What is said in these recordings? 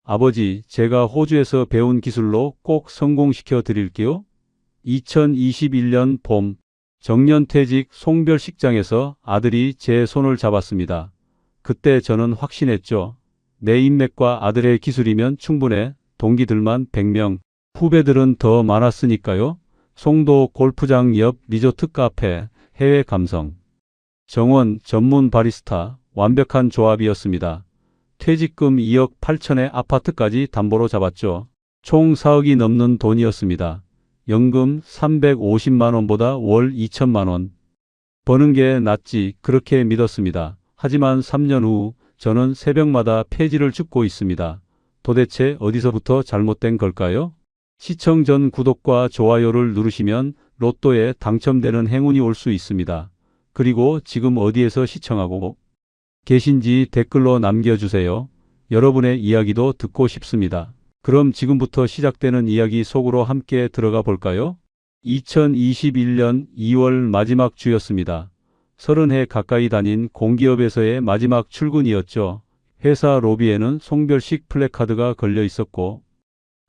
아버지, 제가 호주에서 배운 기술로 꼭 성공시켜 드릴게요. 2021년 봄, 정년퇴직 송별식장에서 아들이 제 손을 잡았습니다. 그때 저는 확신했죠. 내 인맥과 아들의 기술이면 충분해. 동기들만 100명, 후배들은 더 많았으니까요. 송도 골프장 옆 리조트 카페, 해외 감성. 정원, 전문 바리스타, 완벽한 조합이었습니다. 퇴직금 2억 8천에 아파트까지 담보로 잡았죠. 총 4억이 넘는 돈이었습니다. 연금 350만 원보다 월 2천만 원. 버는 게 낫지 그렇게 믿었습니다. 하지만 3년 후 저는 새벽마다 폐지를 줍고 있습니다. 도대체 어디서부터 잘못된 걸까요? 시청 전 구독과 좋아요를 누르시면 로또에 당첨되는 행운이 올 수 있습니다. 그리고 지금 어디에서 시청하고 계신지 댓글로 남겨주세요. 여러분의 이야기도 듣고 싶습니다. 그럼 지금부터 시작되는 이야기 속으로 함께 들어가 볼까요? 2021년 2월 마지막 주였습니다. 30해 가까이 다닌 공기업에서의 마지막 출근이었죠. 회사 로비에는 송별식 플래카드가 걸려 있었고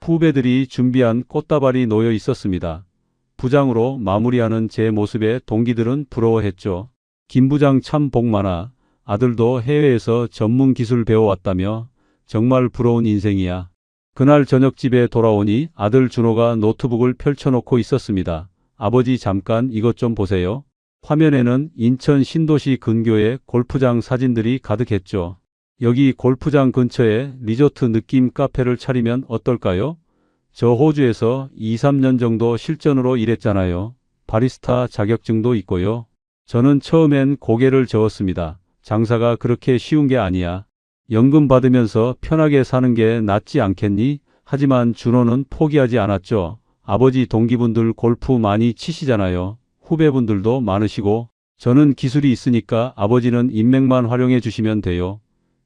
후배들이 준비한 꽃다발이 놓여 있었습니다. 부장으로 마무리하는 제 모습에 동기들은 부러워했죠. 김 부장 참 복 많아. 아들도 해외에서 전문 기술 배워왔다며 정말 부러운 인생이야. 그날 저녁 집에 돌아오니 아들 준호가 노트북을 펼쳐놓고 있었습니다. 아버지 잠깐 이것 좀 보세요. 화면에는 인천 신도시 근교의 골프장 사진들이 가득했죠. 여기 골프장 근처에 리조트 느낌 카페를 차리면 어떨까요? 저 호주에서 2, 3년 정도 실전으로 일했잖아요. 바리스타 자격증도 있고요. 저는 처음엔 고개를 저었습니다. 장사가 그렇게 쉬운 게 아니야. 연금 받으면서 편하게 사는 게 낫지 않겠니? 하지만 준호는 포기하지 않았죠. 아버지 동기분들 골프 많이 치시잖아요. 후배분들도 많으시고 저는 기술이 있으니까 아버지는 인맥만 활용해 주시면 돼요.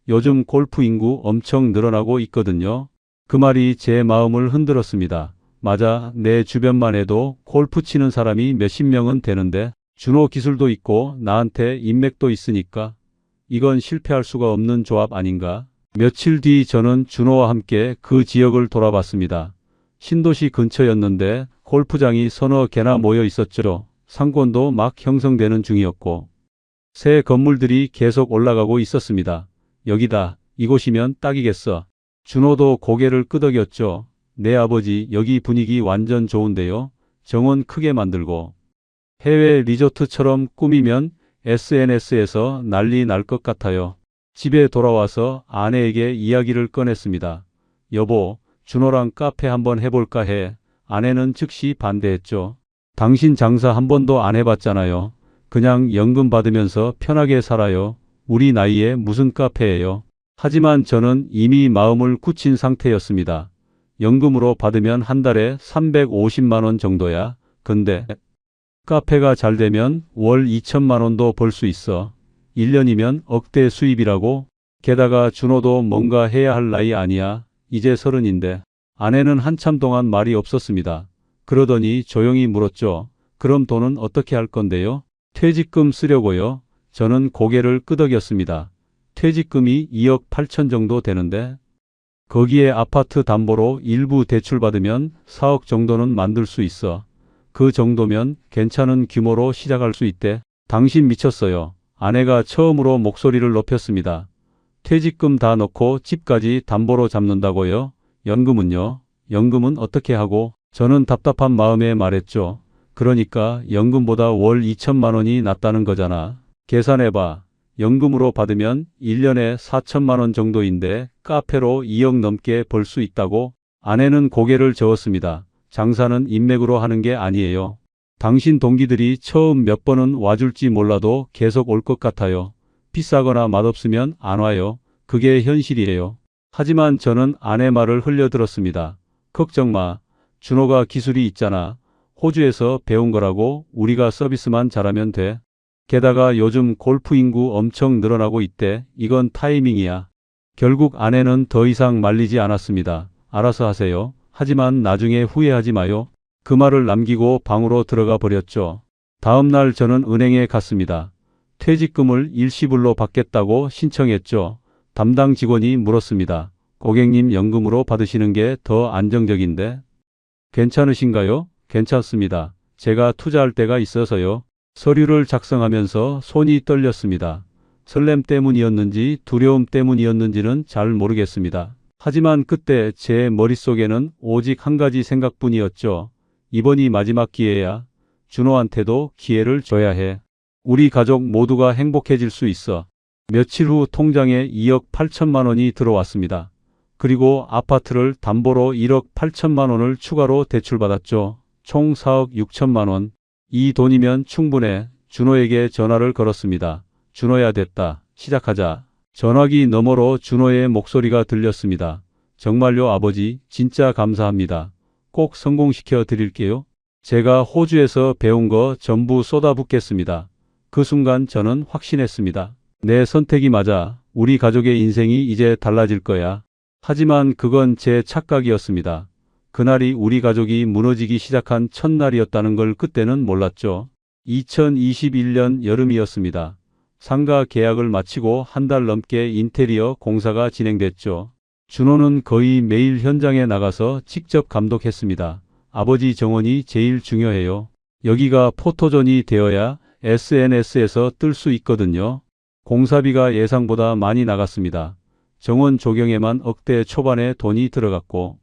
요즘 골프 인구 엄청 늘어나고 있거든요. 그 말이 제 마음을 흔들었습니다. 맞아, 내 주변만 해도 골프 치는 사람이 몇십 명은 되는데 준호 기술도 있고 나한테 인맥도 있으니까 이건 실패할 수가 없는 조합 아닌가? 며칠 뒤 저는 준호와 함께 그 지역을 돌아봤습니다. 신도시 근처였는데 골프장이 서너 개나 모여 있었죠. 상권도 막 형성되는 중이었고 새 건물들이 계속 올라가고 있었습니다. 여기다, 이곳이면 딱이겠어. 준호도 고개를 끄덕였죠. 네 아버지, 여기 분위기 완전 좋은데요. 정원 크게 만들고 해외 리조트처럼 꾸미면 SNS에서 난리 날 것 같아요. 집에 돌아와서 아내에게 이야기를 꺼냈습니다. 여보, 준호랑 카페 한번 해볼까 해. 아내는 즉시 반대했죠. 당신 장사 한 번도 안 해봤잖아요. 그냥 연금 받으면서 편하게 살아요. 우리 나이에 무슨 카페예요. 하지만 저는 이미 마음을 굳힌 상태였습니다. 연금으로 받으면 한 달에 350만 원 정도야. 근데 카페가 잘 되면 월 2천만 원도 벌 수 있어. 1년이면 억대 수입이라고. 게다가 준호도 뭔가 해야 할 나이 아니야. 이제 30인데. 아내는 한참 동안 말이 없었습니다. 그러더니 조용히 물었죠. 그럼 돈은 어떻게 할 건데요? 퇴직금 쓰려고요. 저는 고개를 끄덕였습니다. 퇴직금이 2억 8천 정도 되는데 거기에 아파트 담보로 일부 대출받으면 4억 정도는 만들 수 있어. 그 정도면 괜찮은 규모로 시작할 수 있대. 당신 미쳤어요. 아내가 처음으로 목소리를 높였습니다. 퇴직금 다 넣고 집까지 담보로 잡는다고요? 연금은요? 연금은 어떻게 하고? 저는 답답한 마음에 말했죠. 그러니까 연금보다 월 2천만 원이 낫다는 거잖아. 계산해봐. 연금으로 받으면 1년에 4천만 원 정도인데 카페로 2억 넘게 벌 수 있다고? 아내는 고개를 저었습니다. 장사는 인맥으로 하는 게 아니에요. 당신 동기들이 처음 몇 번은 와줄지 몰라도 계속 올 것 같아요. 비싸거나 맛없으면 안 와요. 그게 현실이에요. 하지만 저는 아내 말을 흘려들었습니다. 걱정 마. 준호가 기술이 있잖아. 호주에서 배운 거라고. 우리가 서비스만 잘하면 돼. 게다가 요즘 골프 인구 엄청 늘어나고 있대. 이건 타이밍이야. 결국 아내는 더 이상 말리지 않았습니다. 알아서 하세요. 하지만 나중에 후회하지 마요. 그 말을 남기고 방으로 들어가 버렸죠. 다음 날 저는 은행에 갔습니다. 퇴직금을 일시불로 받겠다고 신청했죠. 담당 직원이 물었습니다. 고객님 연금으로 받으시는 게 더 안정적인데. 괜찮으신가요? 괜찮습니다. 제가 투자할 때가 있어서요. 서류를 작성하면서 손이 떨렸습니다. 설렘 때문이었는지 두려움 때문이었는지는 잘 모르겠습니다. 하지만 그때 제 머릿속에는 오직 한 가지 생각뿐이었죠. 이번이 마지막 기회야. 준호한테도 기회를 줘야 해. 우리 가족 모두가 행복해질 수 있어. 며칠 후 통장에 2억 8천만 원이 들어왔습니다. 그리고 아파트를 담보로 1억 8천만 원을 추가로 대출받았죠. 총 4억 6천만 원. 이 돈이면 충분해. 준호에게 전화를 걸었습니다. 준호야, 됐다. 시작하자. 전화기 너머로 준호의 목소리가 들렸습니다. 정말요, 아버지. 진짜 감사합니다. 꼭 성공시켜 드릴게요. 제가 호주에서 배운 거 전부 쏟아붓겠습니다. 그 순간 저는 확신했습니다. 내 선택이 맞아. 우리 가족의 인생이 이제 달라질 거야. 하지만 그건 제 착각이었습니다. 그날이 우리 가족이 무너지기 시작한 첫날이었다는 걸 그때는 몰랐죠. 2021년 여름이었습니다. 상가 계약을 마치고 한 달 넘게 인테리어 공사가 진행됐죠. 준호는 거의 매일 현장에 나가서 직접 감독했습니다. 아버지 정원이 제일 중요해요. 여기가 포토존이 되어야 SNS에서 뜰 수 있거든요. 공사비가 예상보다 많이 나갔습니다. 정원 조경에만 억대 초반의 돈이 들어갔고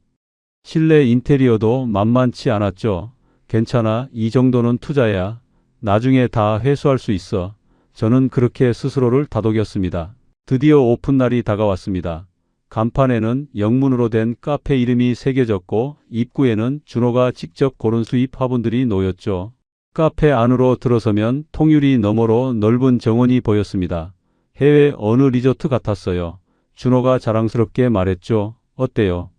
실내 인테리어도 만만치 않았죠. 괜찮아. 이 정도는 투자야. 나중에 다 회수할 수 있어. 저는 그렇게 스스로를 다독였습니다. 드디어 오픈날이 다가왔습니다. 간판에는 영문으로 된 카페 이름이 새겨졌고 입구에는 준호가 직접 고른 수입 화분들이 놓였죠. 카페 안으로 들어서면 통유리 너머로 넓은 정원이 보였습니다. 해외 어느 리조트 같았어요. 준호가 자랑스럽게 말했죠. 어때요?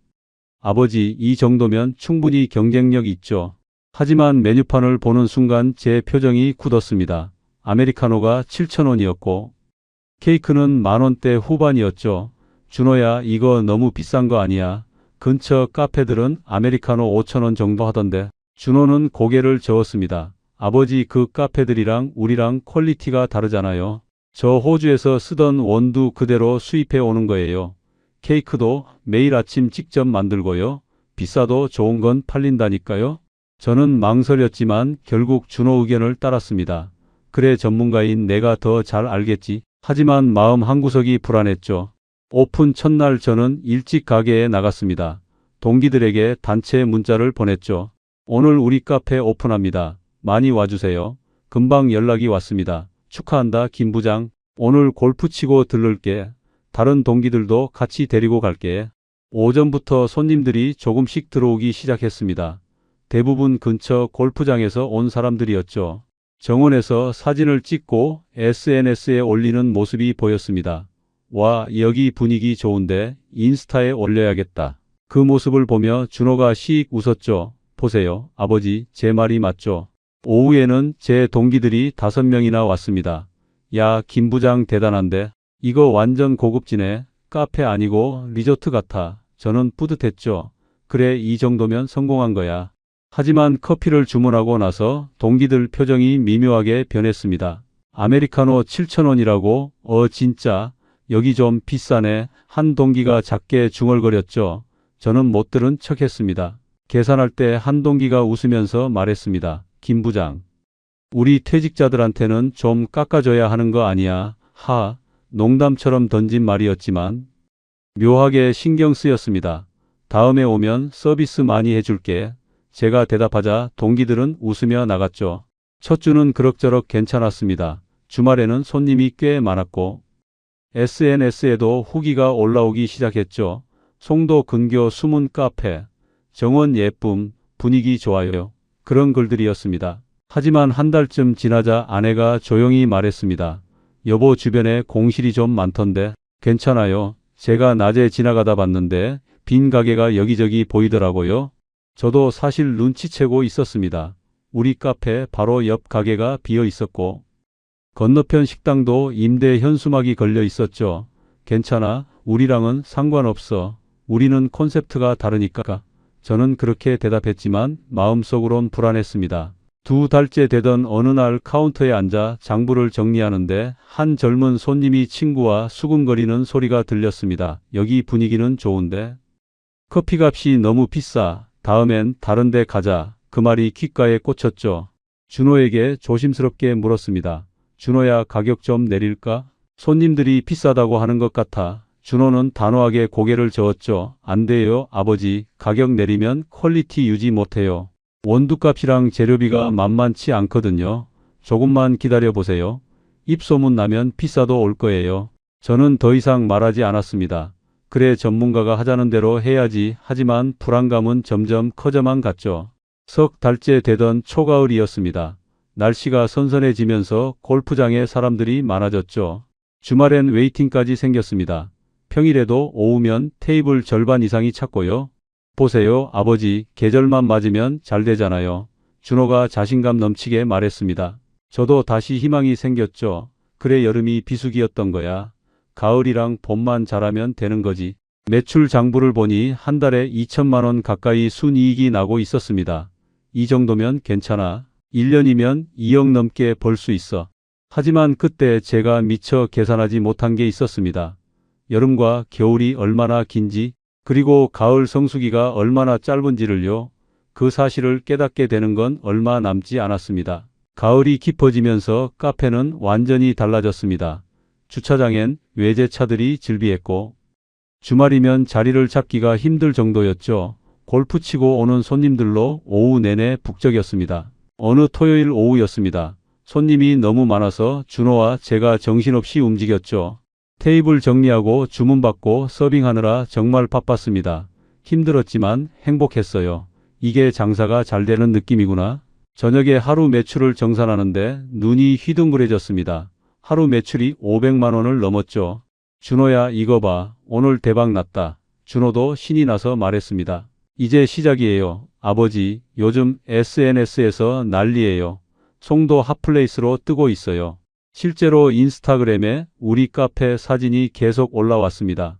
아버지, 이 정도면 충분히 경쟁력 있죠. 하지만 메뉴판을 보는 순간 제 표정이 굳었습니다. 아메리카노가 7,000원이었고 케이크는 만원대 후반이었죠. 준호야, 이거 너무 비싼 거 아니야? 근처 카페들은 아메리카노 5,000원 정도 하던데. 준호는 고개를 저었습니다. 아버지, 그 카페들이랑 우리랑 퀄리티가 다르잖아요. 저 호주에서 쓰던 원두 그대로 수입해 오는 거예요. 케이크도 매일 아침 직접 만들고요. 비싸도 좋은 건 팔린다니까요. 저는 망설였지만 결국 준호 의견을 따랐습니다. 그래, 전문가인 내가 더 잘 알겠지. 하지만 마음 한구석이 불안했죠. 오픈 첫날 저는 일찍 가게에 나갔습니다. 동기들에게 단체 문자를 보냈죠. 오늘 우리 카페 오픈합니다. 많이 와주세요. 금방 연락이 왔습니다. 축하한다, 김 부장. 오늘 골프 치고 들를게. 다른 동기들도 같이 데리고 갈게. 오전부터 손님들이 조금씩 들어오기 시작했습니다. 대부분 근처 골프장에서 온 사람들이었죠. 정원에서 사진을 찍고 SNS에 올리는 모습이 보였습니다. 와, 여기 분위기 좋은데 인스타에 올려야겠다. 그 모습을 보며 준호가 씩 웃었죠. 보세요, 아버지, 제 말이 맞죠? 오후에는 제 동기들이 5명이나 왔습니다. 야, 김 부장 대단한데? 이거 완전 고급지네. 카페 아니고 리조트 같아. 저는 뿌듯했죠. 그래, 이 정도면 성공한 거야. 하지만 커피를 주문하고 나서 동기들 표정이 미묘하게 변했습니다. 아메리카노 7,000원이라고? 진짜? 여기 좀 비싸네. 한 동기가 작게 중얼거렸죠. 저는 못 들은 척했습니다. 계산할 때 한 동기가 웃으면서 말했습니다. 김 부장, 우리 퇴직자들한테는 좀 깎아줘야 하는 거 아니야? 농담처럼 던진 말이었지만 묘하게 신경 쓰였습니다. 다음에 오면 서비스 많이 해줄게. 제가 대답하자 동기들은 웃으며 나갔죠. 첫 주는 그럭저럭 괜찮았습니다. 주말에는 손님이 꽤 많았고 SNS에도 후기가 올라오기 시작했죠. 송도 근교 숨은 카페, 정원 예쁨, 분위기 좋아요. 그런 글들이었습니다. 하지만 한 달쯤 지나자 아내가 조용히 말했습니다. 여보, 주변에 공실이 좀 많던데 괜찮아요? 제가 낮에 지나가다 봤는데 빈 가게가 여기저기 보이더라고요. 저도 사실 눈치채고 있었습니다. 우리 카페 바로 옆 가게가 비어 있었고 건너편 식당도 임대 현수막이 걸려 있었죠. 괜찮아. 우리랑은 상관없어. 우리는 콘셉트가 다르니까. 저는 그렇게 대답했지만 마음속으론 불안했습니다. 2달째 되던 어느 날 카운터에 앉아 장부를 정리하는데 한 젊은 손님이 친구와 수군거리는 소리가 들렸습니다. 여기 분위기는 좋은데 커피값이 너무 비싸. 다음엔 다른 데 가자. 그 말이 귓가에 꽂혔죠. 준호에게 조심스럽게 물었습니다. 준호야, 가격 좀 내릴까? 손님들이 비싸다고 하는 것 같아. 준호는 단호하게 고개를 저었죠. 안 돼요, 아버지. 가격 내리면 퀄리티 유지 못해요. 원두값이랑 재료비가 만만치 않거든요. 조금만 기다려 보세요. 입소문 나면 비싸도 올 거예요. 저는 더 이상 말하지 않았습니다. 그래, 전문가가 하자는 대로 해야지. 하지만 불안감은 점점 커져만 갔죠. 석 달째 되던 초가을이었습니다. 날씨가 선선해지면서 골프장에 사람들이 많아졌죠. 주말엔 웨이팅까지 생겼습니다. 평일에도 오후면 테이블 절반 이상이 찼고요. 보세요, 아버지, 계절만 맞으면 잘 되잖아요. 준호가 자신감 넘치게 말했습니다. 저도 다시 희망이 생겼죠. 그래, 여름이 비수기였던 거야. 가을이랑 봄만 잘하면 되는 거지. 매출 장부를 보니 한 달에 2천만 원 가까이 순이익이 나고 있었습니다. 이 정도면 괜찮아. 1년이면 2억 넘게 벌 수 있어. 하지만 그때 제가 미처 계산하지 못한 게 있었습니다. 여름과 겨울이 얼마나 긴지, 그리고 가을 성수기가 얼마나 짧은지를요. 그 사실을 깨닫게 되는 건 얼마 남지 않았습니다. 가을이 깊어지면서 카페는 완전히 달라졌습니다. 주차장엔 외제차들이 즐비했고 주말이면 자리를 잡기가 힘들 정도였죠. 골프 치고 오는 손님들로 오후 내내 북적였습니다. 어느 토요일 오후였습니다. 손님이 너무 많아서 준호와 제가 정신없이 움직였죠. 테이블 정리하고 주문받고 서빙하느라 정말 바빴습니다. 힘들었지만 행복했어요. 이게 장사가 잘 되는 느낌이구나. 저녁에 하루 매출을 정산하는데 눈이 휘둥그레졌습니다. 하루 매출이 500만 원을 넘었죠. 준호야, 이거 봐. 오늘 대박 났다. 준호도 신이 나서 말했습니다. 이제 시작이에요. 아버지, 요즘 SNS에서 난리예요. 송도 핫플레이스로 뜨고 있어요. 실제로 인스타그램에 우리 카페 사진이 계속 올라왔습니다.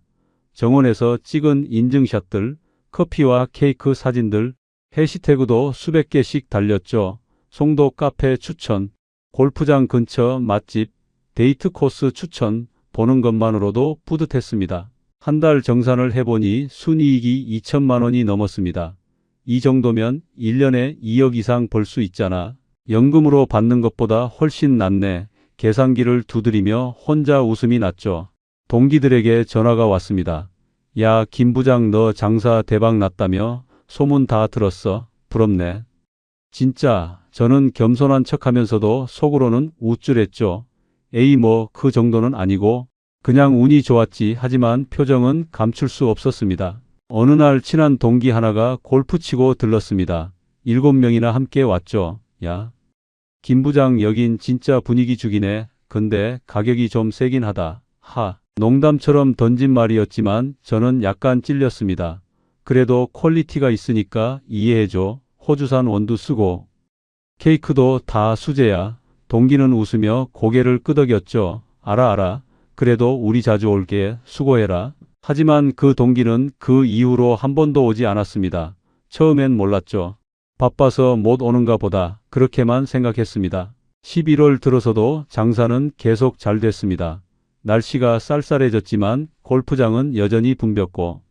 정원에서 찍은 인증샷들, 커피와 케이크 사진들, 해시태그도 수백 개씩 달렸죠. 송도 카페 추천, 골프장 근처 맛집, 데이트 코스 추천, 보는 것만으로도 뿌듯했습니다. 한 달 정산을 해보니 순이익이 2천만 원이 넘었습니다. 이 정도면 1년에 2억 이상 벌 수 있잖아. 연금으로 받는 것보다 훨씬 낫네. 계산기를 두드리며 혼자 웃음이 났죠. 동기들에게 전화가 왔습니다. 야, 김 부장, 너 장사 대박 났다며? 소문 다 들었어. 부럽네. 진짜. 저는 겸손한 척하면서도 속으로는 우쭐했죠. 에이, 뭐 그 정도는 아니고 그냥 운이 좋았지. 하지만 표정은 감출 수 없었습니다. 어느 날 친한 동기 하나가 골프 치고 들렀습니다. 7명이나 함께 왔죠. 야, 김 부장, 여긴 진짜 분위기 죽이네. 근데 가격이 좀 세긴 하다. 하. 농담처럼 던진 말이었지만 저는 약간 찔렸습니다. 그래도 퀄리티가 있으니까 이해해줘. 호주산 원두 쓰고 케이크도 다 수제야. 동기는 웃으며 고개를 끄덕였죠. 알아. 그래도 우리 자주 올게. 수고해라. 하지만 그 동기는 그 이후로 한 번도 오지 않았습니다. 처음엔 몰랐죠. 바빠서 못 오는가 보다. 그렇게만 생각했습니다. 11월 들어서도 장사는 계속 잘 됐습니다. 날씨가 쌀쌀해졌지만 골프장은 여전히 붐볐고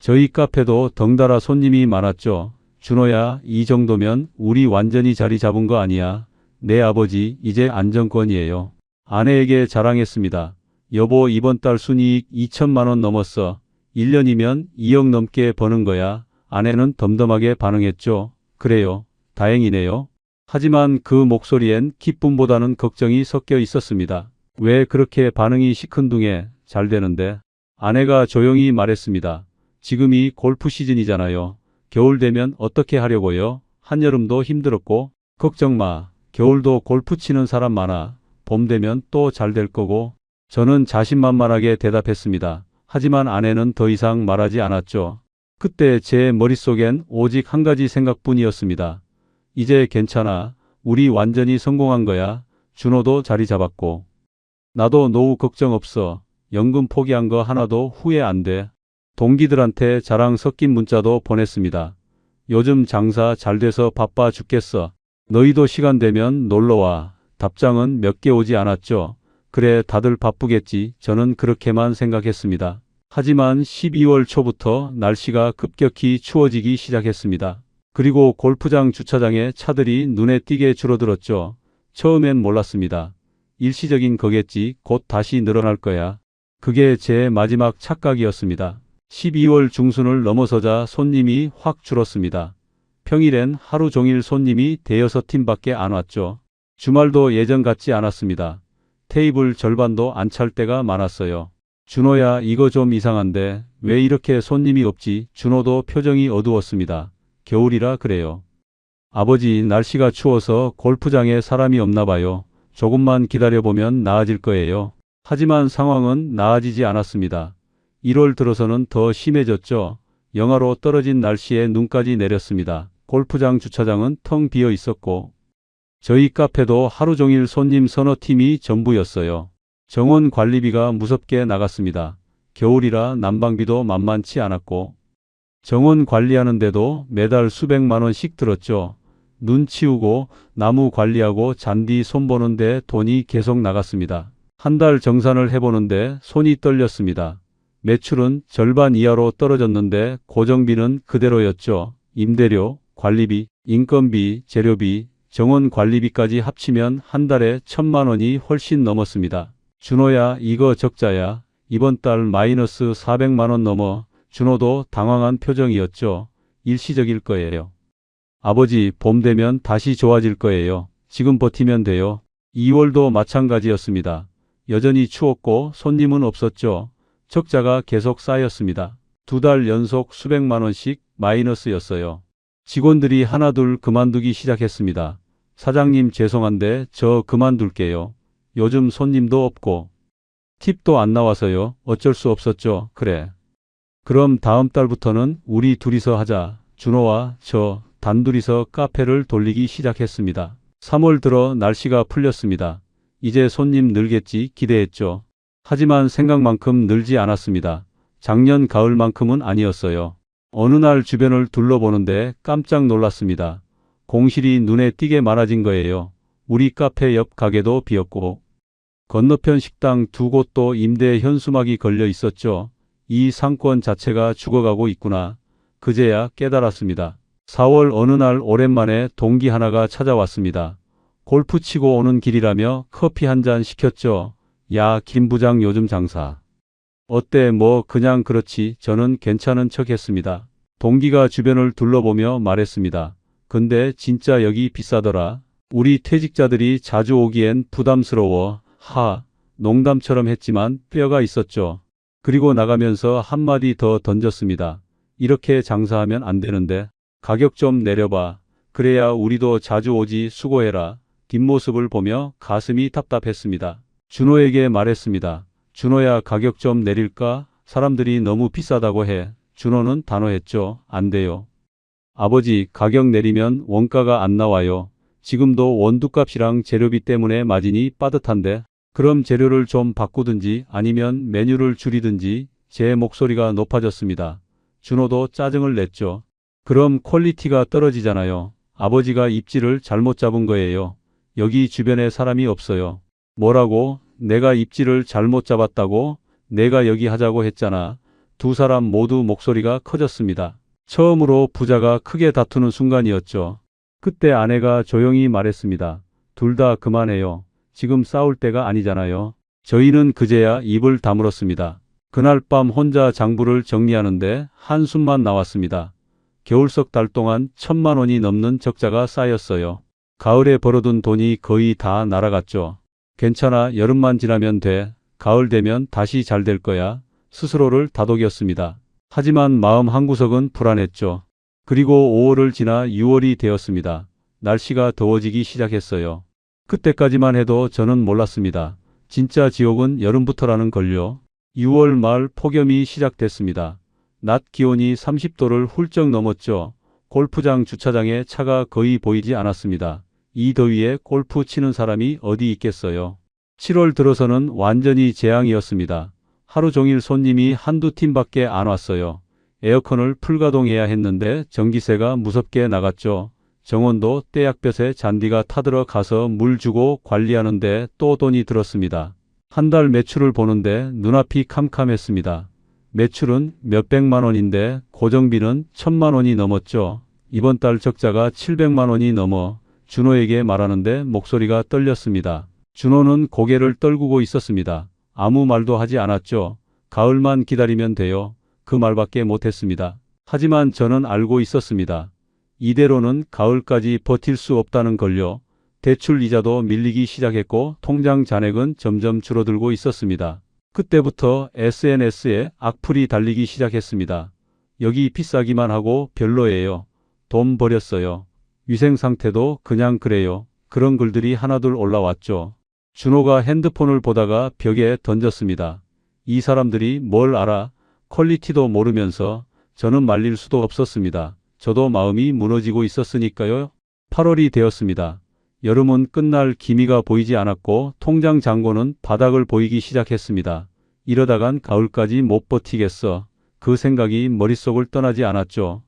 저희 카페도 덩달아 손님이 많았죠. 준호야, 이 정도면 우리 완전히 자리 잡은 거 아니야. 내 아버지 이제 안정권이에요. 아내에게 자랑했습니다. 여보, 이번 달 순이익 2천만 원 넘었어. 1년이면 2억 넘게 버는 거야. 아내는 덤덤하게 반응했죠. 그래요. 다행이네요. 하지만 그 목소리엔 기쁨보다는 걱정이 섞여 있었습니다. 왜 그렇게 반응이 시큰둥해? 잘 되는데. 아내가 조용히 말했습니다. 지금이 골프 시즌이잖아요. 겨울 되면 어떻게 하려고요? 한여름도 힘들었고. 걱정 마. 겨울도 골프 치는 사람 많아. 봄 되면 또 잘 될 거고. 저는 자신만만하게 대답했습니다. 하지만 아내는 더 이상 말하지 않았죠. 그때 제 머릿속엔 오직 한 가지 생각뿐이었습니다. 이제 괜찮아. 우리 완전히 성공한 거야. 준호도 자리 잡았고. 나도 노후 걱정 없어. 연금 포기한 거 하나도 후회 안 돼. 동기들한테 자랑 섞인 문자도 보냈습니다. 요즘 장사 잘 돼서 바빠 죽겠어. 너희도 시간 되면 놀러와. 답장은 몇 개 오지 않았죠. 그래, 다들 바쁘겠지. 저는 그렇게만 생각했습니다. 하지만 12월 초부터 날씨가 급격히 추워지기 시작했습니다. 그리고 골프장 주차장에 차들이 눈에 띄게 줄어들었죠. 처음엔 몰랐습니다. 일시적인 거겠지. 곧 다시 늘어날 거야. 그게 제 마지막 착각이었습니다. 12월 중순을 넘어서자 손님이 확 줄었습니다. 평일엔 하루 종일 손님이 대여섯 팀밖에 안 왔죠. 주말도 예전 같지 않았습니다. 테이블 절반도 안 찰 때가 많았어요. 준호야, 이거 좀 이상한데 왜 이렇게 손님이 없지? 준호도 표정이 어두웠습니다. 겨울이라 그래요. 아버지, 날씨가 추워서 골프장에 사람이 없나 봐요. 조금만 기다려보면 나아질 거예요. 하지만 상황은 나아지지 않았습니다. 1월 들어서는 더 심해졌죠. 영하로 떨어진 날씨에 눈까지 내렸습니다. 골프장 주차장은 텅 비어 있었고 저희 카페도 하루 종일 손님 서너 팀이 전부였어요. 정원 관리비가 무섭게 나갔습니다. 겨울이라 난방비도 만만치 않았고 정원 관리하는데도 매달 수백만 원씩 들었죠. 눈 치우고 나무 관리하고 잔디 손보는데 돈이 계속 나갔습니다. 한 달 정산을 해보는데 손이 떨렸습니다. 매출은 절반 이하로 떨어졌는데 고정비는 그대로였죠. 임대료, 관리비, 인건비, 재료비, 정원 관리비까지 합치면 한 달에 1,000만 원이 훨씬 넘었습니다. 준호야, 이거 적자야. 이번 달 마이너스 400만 원 넘어. 준호도 당황한 표정이었죠. 일시적일 거예요. 아버지, 봄 되면 다시 좋아질 거예요. 지금 버티면 돼요. 2월도 마찬가지였습니다. 여전히 추웠고 손님은 없었죠. 적자가 계속 쌓였습니다. 2달 연속 수백만 원씩 마이너스였어요. 직원들이 하나둘 그만두기 시작했습니다. 사장님, 죄송한데 저 그만둘게요. 요즘 손님도 없고 팁도 안 나와서요. 어쩔 수 없었죠. 그래. 그럼 다음 달부터는 우리 둘이서 하자. 준호와 저 단둘이서 카페를 돌리기 시작했습니다. 3월 들어 날씨가 풀렸습니다. 이제 손님 늘겠지 기대했죠. 하지만 생각만큼 늘지 않았습니다. 작년 가을만큼은 아니었어요. 어느 날 주변을 둘러보는데 깜짝 놀랐습니다. 공실이 눈에 띄게 많아진 거예요. 우리 카페 옆 가게도 비었고 건너편 식당 2곳도 임대 현수막이 걸려 있었죠. 이 상권 자체가 죽어가고 있구나. 그제야 깨달았습니다. 4월 어느 날 오랜만에 동기 하나가 찾아왔습니다. 골프 치고 오는 길이라며 커피 한 잔 시켰죠. 야, 김 부장 요즘 장사 어때? 뭐 그냥 그렇지. 저는 괜찮은 척 했습니다. 동기가 주변을 둘러보며 말했습니다. 근데 진짜 여기 비싸더라. 우리 퇴직자들이 자주 오기엔 부담스러워. 농담처럼 했지만 뼈가 있었죠. 그리고 나가면서 한마디 더 던졌습니다. 이렇게 장사하면 안 되는데 가격 좀 내려봐. 그래야 우리도 자주 오지. 수고해라. 뒷모습을 보며 가슴이 답답했습니다. 준호에게 말했습니다. 준호야, 가격 좀 내릴까? 사람들이 너무 비싸다고 해. 준호는 단호했죠. 안 돼요. 아버지, 가격 내리면 원가가 안 나와요. 지금도 원두값이랑 재료비 때문에 마진이 빠듯한데. 그럼 재료를 좀 바꾸든지 아니면 메뉴를 줄이든지. 제 목소리가 높아졌습니다. 준호도 짜증을 냈죠. 그럼 퀄리티가 떨어지잖아요. 아버지가 입지를 잘못 잡은 거예요. 여기 주변에 사람이 없어요. 뭐라고? 내가 입지를 잘못 잡았다고? 내가 여기 하자고 했잖아. 두 사람 모두 목소리가 커졌습니다. 처음으로 부자가 크게 다투는 순간이었죠. 그때 아내가 조용히 말했습니다. 둘 다 그만해요. 지금 싸울 때가 아니잖아요. 저희는 그제야 입을 다물었습니다. 그날 밤 혼자 장부를 정리하는데 한숨만 나왔습니다. 겨울 석 달 동안 1,000만 원이 넘는 적자가 쌓였어요. 가을에 벌어둔 돈이 거의 다 날아갔죠. 괜찮아, 여름만 지나면 돼. 가을 되면 다시 잘 될 거야. 스스로를 다독였습니다. 하지만 마음 한구석은 불안했죠. 그리고 5월을 지나 6월이 되었습니다. 날씨가 더워지기 시작했어요. 그때까지만 해도 저는 몰랐습니다. 진짜 지옥은 여름부터라는 걸요. 6월 말 폭염이 시작됐습니다. 낮 기온이 30도를 훌쩍 넘었죠. 골프장 주차장에 차가 거의 보이지 않았습니다. 이 더위에 골프 치는 사람이 어디 있겠어요. 7월 들어서는 완전히 재앙이었습니다. 하루 종일 손님이 한두 팀밖에 안 왔어요. 에어컨을 풀가동해야 했는데 전기세가 무섭게 나갔죠. 정원도 떼약볕에 잔디가 타들어 가서 물 주고 관리하는데 또 돈이 들었습니다. 한 달 매출을 보는데 눈앞이 캄캄했습니다. 매출은 몇백만 원인데 고정비는 1,000만 원이 넘었죠. 이번 달 적자가 700만 원이 넘어 준호에게 말하는데 목소리가 떨렸습니다. 준호는 고개를 떨구고 있었습니다. 아무 말도 하지 않았죠. 가을만 기다리면 돼요. 그 말밖에 못했습니다. 하지만 저는 알고 있었습니다. 이대로는 가을까지 버틸 수 없다는 걸요. 대출 이자도 밀리기 시작했고 통장 잔액은 점점 줄어들고 있었습니다. 그때부터 SNS에 악플이 달리기 시작했습니다. 여기 비싸기만 하고 별로예요. 돈 버렸어요. 위생 상태도 그냥 그래요. 그런 글들이 하나둘 올라왔죠. 준호가 핸드폰을 보다가 벽에 던졌습니다. 이 사람들이 뭘 알아? 퀄리티도 모르면서. 저는 말릴 수도 없었습니다. 저도 마음이 무너지고 있었으니까요. 8월이 되었습니다. 여름은 끝날 기미가 보이지 않았고 통장 잔고는 바닥을 보이기 시작했습니다. 이러다간 가을까지 못 버티겠어. 그 생각이 머릿속을 떠나지 않았죠.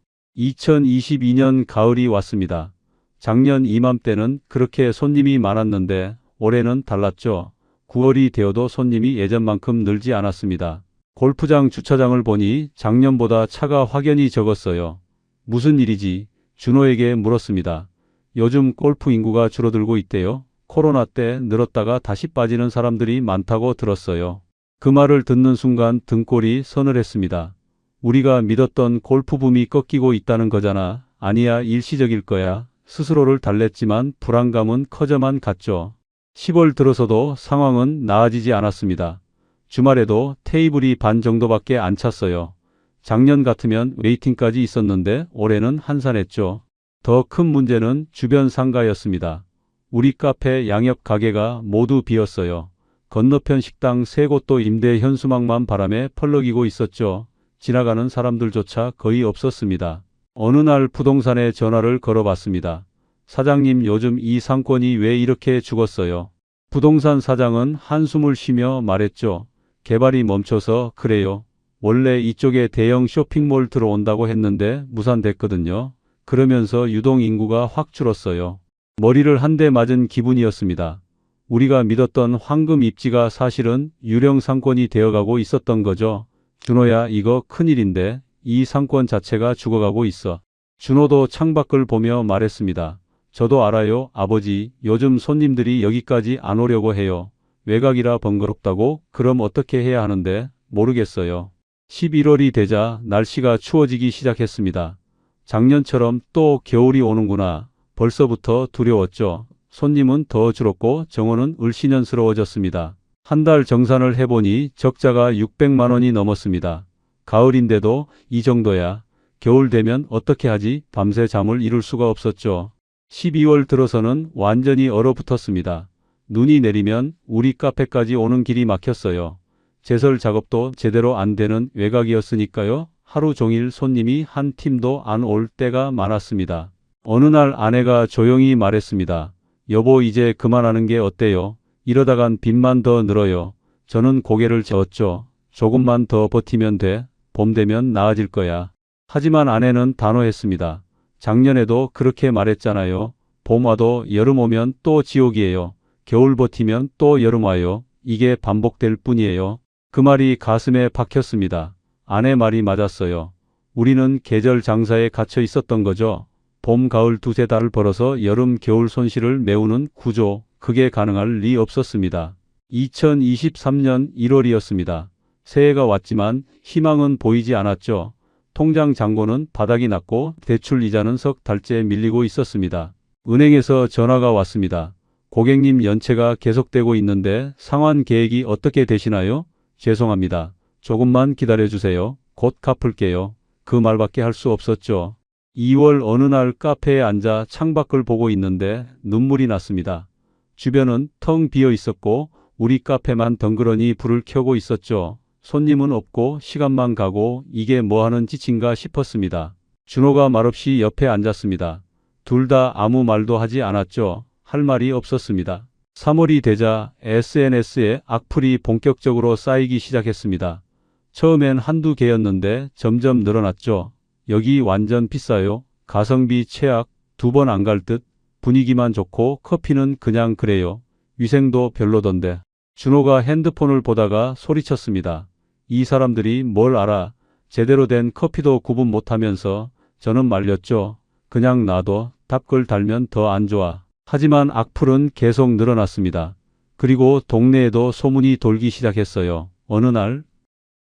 2022년 가을이 왔습니다. 작년 이맘때는 그렇게 손님이 많았는데 올해는 달랐죠. 9월이 되어도 손님이 예전만큼 늘지 않았습니다. 골프장 주차장을 보니 작년보다 차가 확연히 적었어요. 무슨 일이지? 준호에게 물었습니다. 요즘 골프 인구가 줄어들고 있대요. 코로나 때 늘었다가 다시 빠지는 사람들이 많다고 들었어요. 그 말을 듣는 순간 등골이 서늘했습니다. 우리가 믿었던 골프 붐이 꺾이고 있다는 거잖아. 아니야, 일시적일 거야. 스스로를 달랬지만 불안감은 커져만 갔죠. 10월 들어서도 상황은 나아지지 않았습니다. 주말에도 테이블이 반 정도밖에 안 찼어요. 작년 같으면 웨이팅까지 있었는데 올해는 한산했죠. 더 큰 문제는 주변 상가였습니다. 우리 카페 양옆 가게가 모두 비었어요. 건너편 식당 3곳도 임대 현수막만 바람에 펄럭이고 있었죠. 지나가는 사람들조차 거의 없었습니다. 어느 날 부동산에 전화를 걸어봤습니다. 사장님, 요즘 이 상권이 왜 이렇게 죽었어요? 부동산 사장은 한숨을 쉬며 말했죠. 개발이 멈춰서 그래요. 원래 이쪽에 대형 쇼핑몰 들어온다고 했는데 무산됐거든요. 그러면서 유동 인구가 확 줄었어요. 머리를 한 대 맞은 기분이었습니다. 우리가 믿었던 황금 입지가 사실은 유령 상권이 되어가고 있었던 거죠. 준호야, 이거 큰일인데. 이 상권 자체가 죽어가고 있어. 준호도 창밖을 보며 말했습니다. 저도 알아요, 아버지. 요즘 손님들이 여기까지 안 오려고 해요. 외곽이라 번거롭다고? 그럼 어떻게 해야 하는데? 모르겠어요. 11월이 되자 날씨가 추워지기 시작했습니다. 작년처럼 또 겨울이 오는구나. 벌써부터 두려웠죠. 손님은 더 줄었고 정원은 을씨년스러워졌습니다. 한 달 정산을 해보니 적자가 600만 원이 넘었습니다. 가을인데도 이 정도야. 겨울 되면 어떻게 하지? 밤새 잠을 이룰 수가 없었죠. 12월 들어서는 완전히 얼어붙었습니다. 눈이 내리면 우리 카페까지 오는 길이 막혔어요. 제설 작업도 제대로 안 되는 외곽이었으니까요. 하루 종일 손님이 한 팀도 안 올 때가 많았습니다. 어느 날 아내가 조용히 말했습니다. 여보, 이제 그만하는 게 어때요? 이러다간 빚만 더 늘어요. 저는 고개를 저었죠. 조금만 더 버티면 돼. 봄 되면 나아질 거야. 하지만 아내는 단호했습니다. 작년에도 그렇게 말했잖아요. 봄 와도 여름 오면 또 지옥이에요. 겨울 버티면 또 여름 와요. 이게 반복될 뿐이에요. 그 말이 가슴에 박혔습니다. 아내 말이 맞았어요. 우리는 계절 장사에 갇혀 있었던 거죠. 봄, 가을 두세 달을 벌어서 여름, 겨울 손실을 메우는 구조, 그게 가능할 리 없었습니다. 2023년 1월이었습니다. 새해가 왔지만 희망은 보이지 않았죠. 통장 잔고는 바닥이 났고 대출 이자는 석 달째 밀리고 있었습니다. 은행에서 전화가 왔습니다. 고객님, 연체가 계속되고 있는데 상환 계획이 어떻게 되시나요? 죄송합니다. 조금만 기다려주세요. 곧 갚을게요. 그 말밖에 할 수 없었죠. 2월 어느 날 카페에 앉아 창밖을 보고 있는데 눈물이 났습니다. 주변은 텅 비어 있었고 우리 카페만 덩그러니 불을 켜고 있었죠. 손님은 없고 시간만 가고 이게 뭐하는 짓인가 싶었습니다. 준호가 말없이 옆에 앉았습니다. 둘 다 아무 말도 하지 않았죠. 할 말이 없었습니다. 3월이 되자 SNS에 악플이 본격적으로 쌓이기 시작했습니다. 처음엔 한두 개였는데 점점 늘어났죠. 여기 완전 비싸요. 가성비 최악. 두 번 안 갈 듯. 분위기만 좋고 커피는 그냥 그래요. 위생도 별로던데. 준호가 핸드폰을 보다가 소리쳤습니다. 이 사람들이 뭘 알아. 제대로 된 커피도 구분 못하면서. 저는 말렸죠. 그냥 놔둬. 답글 달면 더 안 좋아. 하지만 악플은 계속 늘어났습니다. 그리고 동네에도 소문이 돌기 시작했어요. 어느 날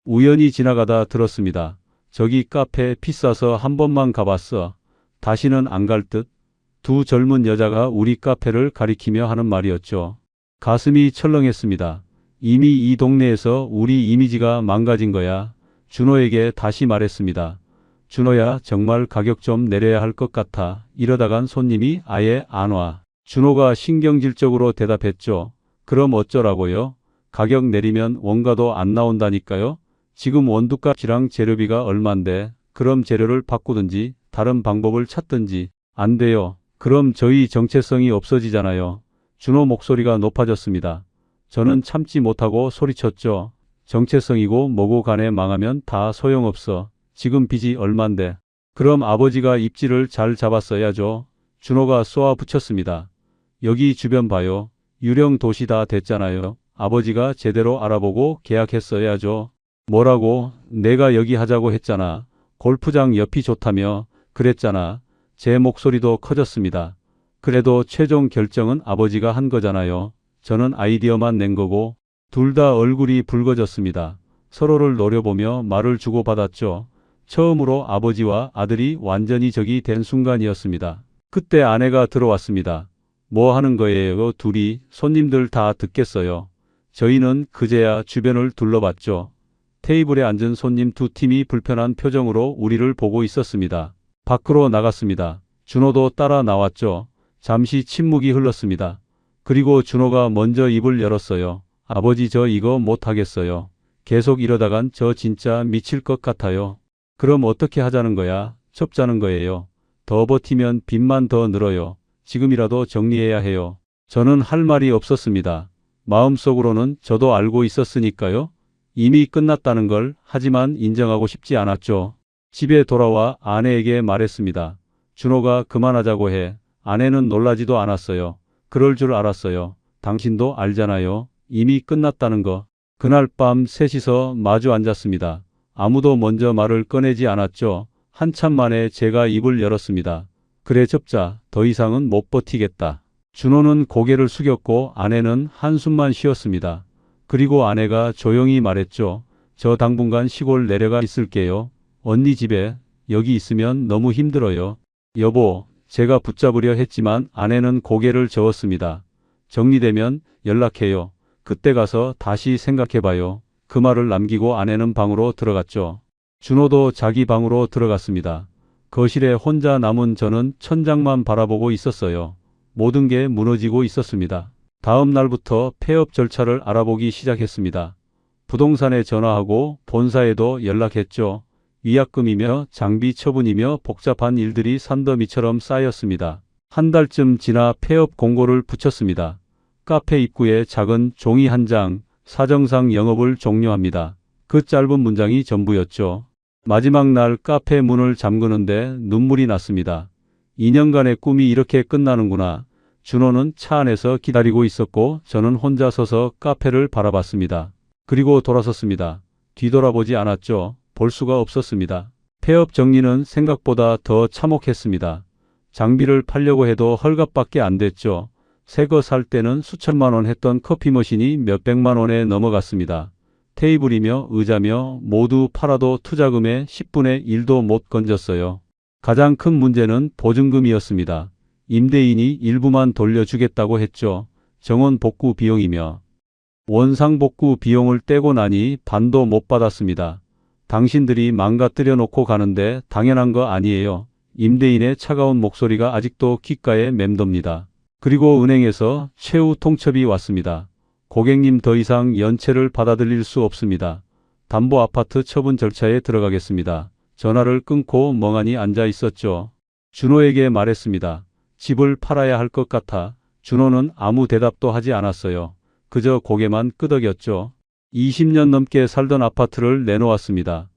우연히 지나가다 들었습니다. 저기 카페 비싸서 한 번만 가봤어. 다시는 안 갈 듯. 두 젊은 여자가 우리 카페를 가리키며 하는 말이었죠. 가슴이 철렁했습니다. 이미 이 동네에서 우리 이미지가 망가진 거야. 준호에게 다시 말했습니다. 준호야, 정말 가격 좀 내려야 할 것 같아. 이러다간 손님이 아예 안 와. 준호가 신경질적으로 대답했죠. 그럼 어쩌라고요? 가격 내리면 원가도 안 나온다니까요. 지금 원두값이랑 재료비가 얼만데. 그럼 재료를 바꾸든지 다른 방법을 찾든지. 안 돼요. 그럼 저희 정체성이 없어지잖아요. 준호 목소리가 높아졌습니다. 저는 참지 못하고 소리쳤죠. 정체성이고 뭐고 간에 망하면 다 소용없어. 지금 빚이 얼만데. 그럼 아버지가 입지를 잘 잡았어야죠. 준호가 쏘아 붙였습니다. 여기 주변 봐요. 유령 도시 다 됐잖아요. 아버지가 제대로 알아보고 계약했어야죠. 뭐라고? 내가 여기 하자고 했잖아. 골프장 옆이 좋다며 그랬잖아. 제 목소리도 커졌습니다. 그래도 최종 결정은 아버지가 한 거잖아요. 저는 아이디어만 낸 거고. 둘 다 얼굴이 붉어졌습니다. 서로를 노려보며 말을 주고받았죠. 처음으로 아버지와 아들이 완전히 적이 된 순간이었습니다. 그때 아내가 들어왔습니다. 뭐 하는 거예요, 둘이? 손님들 다 듣겠어요. 저희는 그제야 주변을 둘러봤죠. 테이블에 앉은 손님 두 팀이 불편한 표정으로 우리를 보고 있었습니다. 밖으로 나갔습니다. 준호도 따라 나왔죠. 잠시 침묵이 흘렀습니다. 그리고 준호가 먼저 입을 열었어요. 아버지, 저 이거 못하겠어요. 계속 이러다간 저 진짜 미칠 것 같아요. 그럼 어떻게 하자는 거야? 접자는 거예요. 더 버티면 빚만 더 늘어요. 지금이라도 정리해야 해요. 저는 할 말이 없었습니다. 마음속으로는 저도 알고 있었으니까요. 이미 끝났다는 걸. 하지만 인정하고 싶지 않았죠. 집에 돌아와 아내에게 말했습니다. 준호가 그만하자고 해. 아내는 놀라지도 않았어요. 그럴 줄 알았어요. 당신도 알잖아요. 이미 끝났다는 거. 그날 밤 셋이서 마주 앉았습니다. 아무도 먼저 말을 꺼내지 않았죠. 한참 만에 제가 입을 열었습니다. 그래, 접자. 더 이상은 못 버티겠다. 준호는 고개를 숙였고 아내는 한숨만 쉬었습니다. 그리고 아내가 조용히 말했죠. 저 당분간 시골 내려가 있을게요. 언니 집에. 여기 있으면 너무 힘들어요. 여보, 제가 붙잡으려 했지만 아내는 고개를 저었습니다. 정리되면 연락해요. 그때 가서 다시 생각해봐요. 그 말을 남기고 아내는 방으로 들어갔죠. 준호도 자기 방으로 들어갔습니다. 거실에 혼자 남은 저는 천장만 바라보고 있었어요. 모든 게 무너지고 있었습니다. 다음 날부터 폐업 절차를 알아보기 시작했습니다. 부동산에 전화하고 본사에도 연락했죠. 위약금이며 장비 처분이며 복잡한 일들이 산더미처럼 쌓였습니다. 한 달쯤 지나 폐업 공고를 붙였습니다. 카페 입구에 작은 종이 한 장, 사정상 영업을 종료합니다. 그 짧은 문장이 전부였죠. 마지막 날 카페 문을 잠그는데 눈물이 났습니다. 2년간의 꿈이 이렇게 끝나는구나. 준호는 차 안에서 기다리고 있었고 저는 혼자 서서 카페를 바라봤습니다. 그리고 돌아섰습니다. 뒤돌아보지 않았죠. 볼 수가 없었습니다. 폐업 정리는 생각보다 더 참혹했습니다. 장비를 팔려고 해도 헐값밖에 안 됐죠. 새 거 살 때는 수천만 원 했던 커피 머신이 몇백만 원에 넘어갔습니다. 테이블이며 의자며 모두 팔아도 투자금의 10분의 1도 못 건졌어요. 가장 큰 문제는 보증금이었습니다. 임대인이 일부만 돌려주겠다고 했죠. 정원 복구 비용이며 원상 복구 비용을 떼고 나니 반도 못 받았습니다. 당신들이 망가뜨려 놓고 가는데 당연한 거 아니에요. 임대인의 차가운 목소리가 아직도 귓가에 맴돕니다. 그리고 은행에서 최후 통첩이 왔습니다. 고객님, 더 이상 연체를 받아들일 수 없습니다. 담보 아파트 처분 절차에 들어가겠습니다. 전화를 끊고 멍하니 앉아 있었죠. 준호에게 말했습니다. 집을 팔아야 할 것 같아. 준호는 아무 대답도 하지 않았어요. 그저 고개만 끄덕였죠. 20년 넘게 살던 아파트를 내놓았습니다.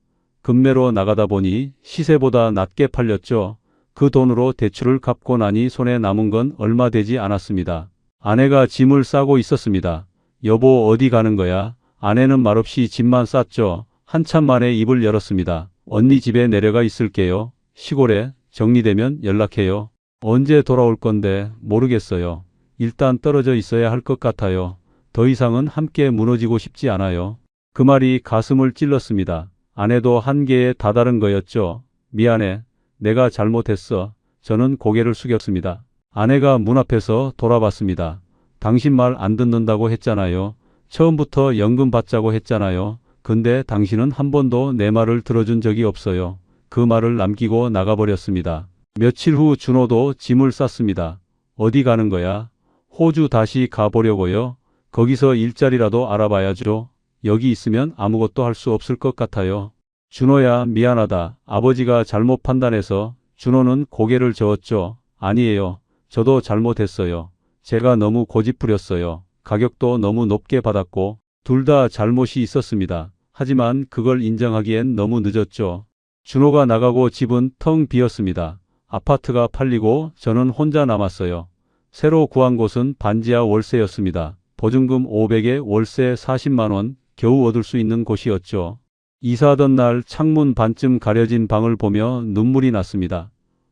급매로 나가다 보니 시세보다 낮게 팔렸죠. 그 돈으로 대출을 갚고 나니 손에 남은 건 얼마 되지 않았습니다. 아내가 짐을 싸고 있었습니다. 여보 어디 가는 거야? 아내는 말없이 짐만 쌌죠. 한참 만에 입을 열었습니다. 언니 집에 내려가 있을게요. 시골에 정리되면 연락해요. 언제 돌아올 건데 모르겠어요. 일단 떨어져 있어야 할 것 같아요. 더 이상은 함께 무너지고 싶지 않아요. 그 말이 가슴을 찔렀습니다. 아내도 한계에 다다른 거였죠. 미안해. 내가 잘못했어. 저는 고개를 숙였습니다. 아내가 문 앞에서 돌아봤습니다. 당신 말 안 듣는다고 했잖아요. 처음부터 연금 받자고 했잖아요. 근데 당신은 한 번도 내 말을 들어준 적이 없어요. 그 말을 남기고 나가버렸습니다. 며칠 후 준호도 짐을 쌌습니다. 어디 가는 거야? 호주 다시 가보려고요. 거기서 일자리라도 알아봐야죠. 여기 있으면 아무것도 할 수 없을 것 같아요. 준호야 미안하다. 아버지가 잘못 판단해서. 준호는 고개를 저었죠. 아니에요. 저도 잘못했어요. 제가 너무 고집부렸어요. 가격도 너무 높게 받았고 둘 다 잘못이 있었습니다. 하지만 그걸 인정하기엔 너무 늦었죠. 준호가 나가고 집은 텅 비었습니다. 아파트가 팔리고 저는 혼자 남았어요. 새로 구한 곳은 반지하 월세였습니다. 보증금 500에 월세 40만 원, 겨우 얻을 수 있는 곳이었죠. 이사하던 날 창문 반쯤 가려진 방을 보며 눈물이 났습니다.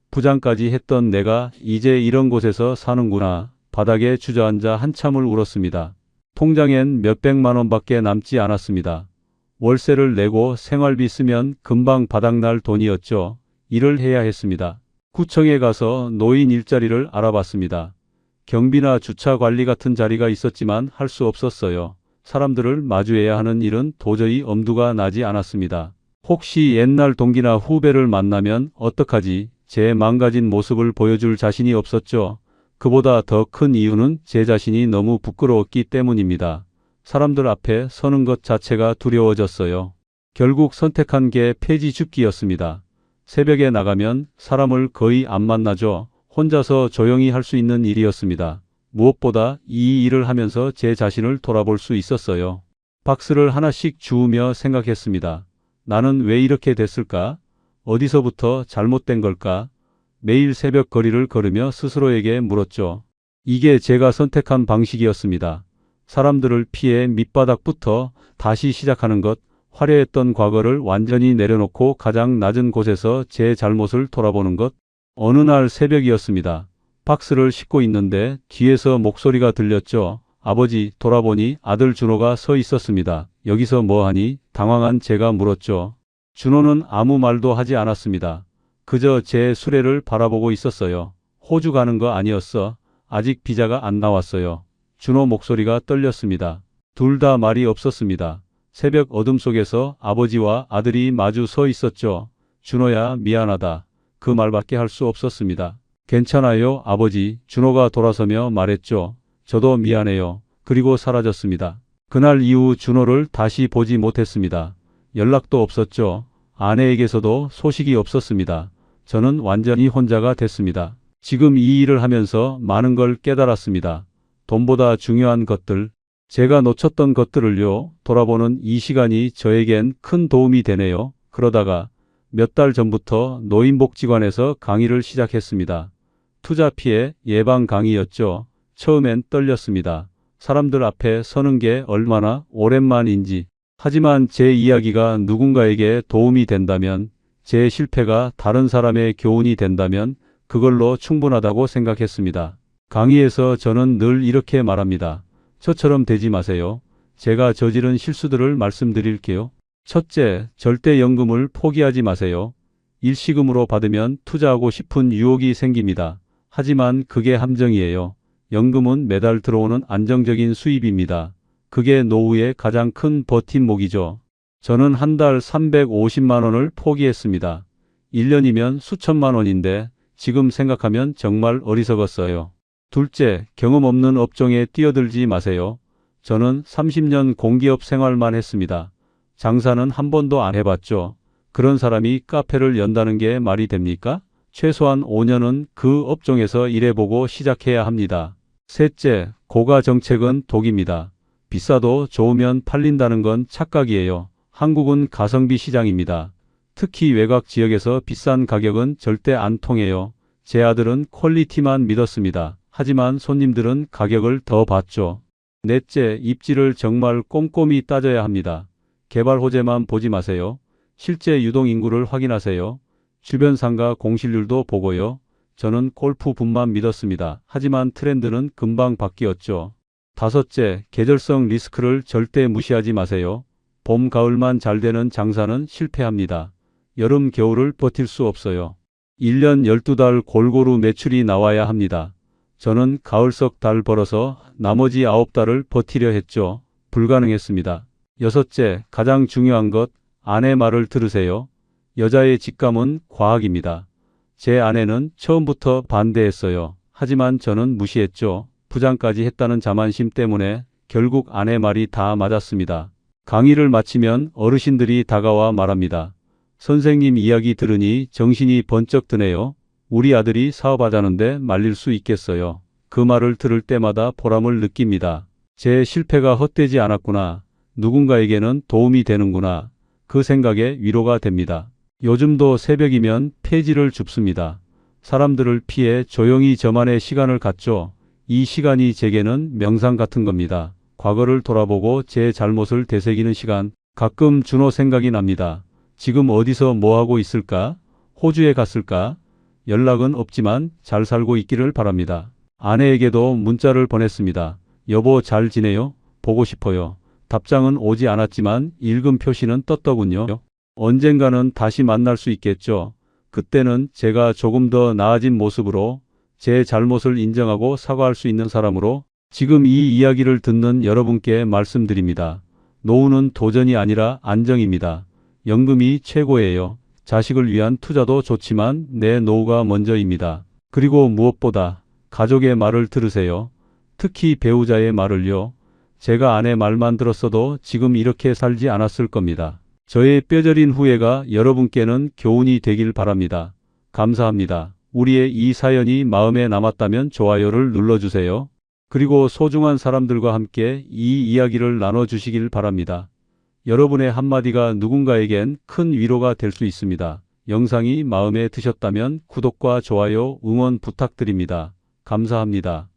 부장까지 했던 내가 이제 이런 곳에서 사는구나. 바닥에 주저앉아 한참을 울었습니다. 통장엔 몇백만 원밖에 남지 않았습니다. 월세를 내고 생활비 쓰면 금방 바닥날 돈이었죠. 일을 해야 했습니다. 구청에 가서 노인 일자리를 알아봤습니다. 경비나 주차 관리 같은 자리가 있었지만 할 수 없었어요. 사람들을 마주해야 하는 일은 도저히 엄두가 나지 않았습니다. 혹시 옛날 동기나 후배를 만나면 어떡하지? 제 망가진 모습을 보여줄 자신이 없었죠. 그보다 더 큰 이유는 제 자신이 너무 부끄러웠기 때문입니다. 사람들 앞에 서는 것 자체가 두려워졌어요. 결국 선택한 게 폐지 줍기였습니다. 새벽에 나가면 사람을 거의 안 만나죠. 혼자서 조용히 할 수 있는 일이었습니다. 무엇보다 이 일을 하면서 제 자신을 돌아볼 수 있었어요. 박스를 하나씩 주우며 생각했습니다. 나는 왜 이렇게 됐을까? 어디서부터 잘못된 걸까? 매일 새벽 거리를 걸으며 스스로에게 물었죠. 이게 제가 선택한 방식이었습니다. 사람들을 피해 밑바닥부터 다시 시작하는 것, 화려했던 과거를 완전히 내려놓고 가장 낮은 곳에서 제 잘못을 돌아보는 것. 어느 날 새벽이었습니다. 박스를 싣고 있는데 뒤에서 목소리가 들렸죠. 아버지, 돌아보니 아들 준호가 서 있었습니다. 여기서 뭐하니? 당황한 제가 물었죠. 준호는 아무 말도 하지 않았습니다. 그저 제 수레를 바라보고 있었어요. 호주 가는 거 아니었어? 아직 비자가 안 나왔어요. 준호 목소리가 떨렸습니다. 둘 다 말이 없었습니다. 새벽 어둠 속에서 아버지와 아들이 마주 서 있었죠. 준호야, 미안하다. 그 말밖에 할 수 없었습니다. 괜찮아요, 아버지. 준호가 돌아서며 말했죠. 저도 미안해요. 그리고 사라졌습니다. 그날 이후 준호를 다시 보지 못했습니다. 연락도 없었죠. 아내에게서도 소식이 없었습니다. 저는 완전히 혼자가 됐습니다. 지금 이 일을 하면서 많은 걸 깨달았습니다. 돈보다 중요한 것들, 제가 놓쳤던 것들을요, 돌아보는 이 시간이 저에겐 큰 도움이 되네요. 그러다가 몇 달 전부터 노인복지관에서 강의를 시작했습니다. 투자 피해 예방 강의였죠. 처음엔 떨렸습니다. 사람들 앞에 서는 게 얼마나 오랜만인지. 하지만 제 이야기가 누군가에게 도움이 된다면, 제 실패가 다른 사람의 교훈이 된다면 그걸로 충분하다고 생각했습니다. 강의에서 저는 늘 이렇게 말합니다. 저처럼 되지 마세요. 제가 저지른 실수들을 말씀드릴게요. 첫째, 절대 연금을 포기하지 마세요. 일시금으로 받으면 투자하고 싶은 유혹이 생깁니다. 하지만 그게 함정이에요. 연금은 매달 들어오는 안정적인 수입입니다. 그게 노후의 가장 큰 버팀목이죠. 저는 한 달 350만 원을 포기했습니다. 1년이면 수천만 원인데 지금 생각하면 정말 어리석었어요. 둘째, 경험 없는 업종에 뛰어들지 마세요. 저는 30년 공기업 생활만 했습니다. 장사는 한 번도 안 해봤죠. 그런 사람이 카페를 연다는 게 말이 됩니까? 최소한 5년은 그 업종에서 일해보고 시작해야 합니다. 셋째, 고가 정책은 독입니다. 비싸도 좋으면 팔린다는 건 착각이에요. 한국은 가성비 시장입니다. 특히 외곽 지역에서 비싼 가격은 절대 안 통해요. 제 아들은 퀄리티만 믿었습니다. 하지만 손님들은 가격을 더 봤죠. 넷째, 입지를 정말 꼼꼼히 따져야 합니다. 개발 호재만 보지 마세요. 실제 유동 인구를 확인하세요. 주변 상가 공실률도 보고요. 저는 골프분만 믿었습니다. 하지만 트렌드는 금방 바뀌었죠. 다섯째, 계절성 리스크를 절대 무시하지 마세요. 봄, 가을만 잘 되는 장사는 실패합니다. 여름, 겨울을 버틸 수 없어요. 1년 12달 골고루 매출이 나와야 합니다. 저는 가을석 달 벌어서 나머지 9달을 버티려 했죠. 불가능했습니다. 여섯째, 가장 중요한 것, 아내 말을 들으세요. 여자의 직감은 과학입니다. 제 아내는 처음부터 반대했어요. 하지만 저는 무시했죠. 부장까지 했다는 자만심 때문에 결국 아내 말이 다 맞았습니다. 강의를 마치면 어르신들이 다가와 말합니다. 선생님 이야기 들으니 정신이 번쩍 드네요. 우리 아들이 사업하자는데 말릴 수 있겠어요. 그 말을 들을 때마다 보람을 느낍니다. 제 실패가 헛되지 않았구나. 누군가에게는 도움이 되는구나. 그 생각에 위로가 됩니다. 요즘도 새벽이면 폐지를 줍습니다. 사람들을 피해 조용히 저만의 시간을 갖죠. 이 시간이 제게는 명상 같은 겁니다. 과거를 돌아보고 제 잘못을 되새기는 시간. 가끔 준호 생각이 납니다. 지금 어디서 뭐하고 있을까? 호주에 갔을까? 연락은 없지만 잘 살고 있기를 바랍니다. 아내에게도 문자를 보냈습니다. 여보 잘 지내요? 보고 싶어요. 답장은 오지 않았지만 읽음 표시는 떴더군요. 언젠가는 다시 만날 수 있겠죠. 그때는 제가 조금 더 나아진 모습으로 제 잘못을 인정하고 사과할 수 있는 사람으로 지금 이 이야기를 듣는 여러분께 말씀드립니다. 노후는 도전이 아니라 안정입니다. 연금이 최고예요. 자식을 위한 투자도 좋지만 내 노후가 먼저입니다. 그리고 무엇보다 가족의 말을 들으세요. 특히 배우자의 말을요. 제가 아내 말만 들었어도 지금 이렇게 살지 않았을 겁니다. 저의 뼈저린 후회가 여러분께는 교훈이 되길 바랍니다. 감사합니다. 우리의 이 사연이 마음에 남았다면 좋아요를 눌러주세요. 그리고 소중한 사람들과 함께 이 이야기를 나눠주시길 바랍니다. 여러분의 한마디가 누군가에겐 큰 위로가 될 수 있습니다. 영상이 마음에 드셨다면 구독과 좋아요, 응원 부탁드립니다. 감사합니다.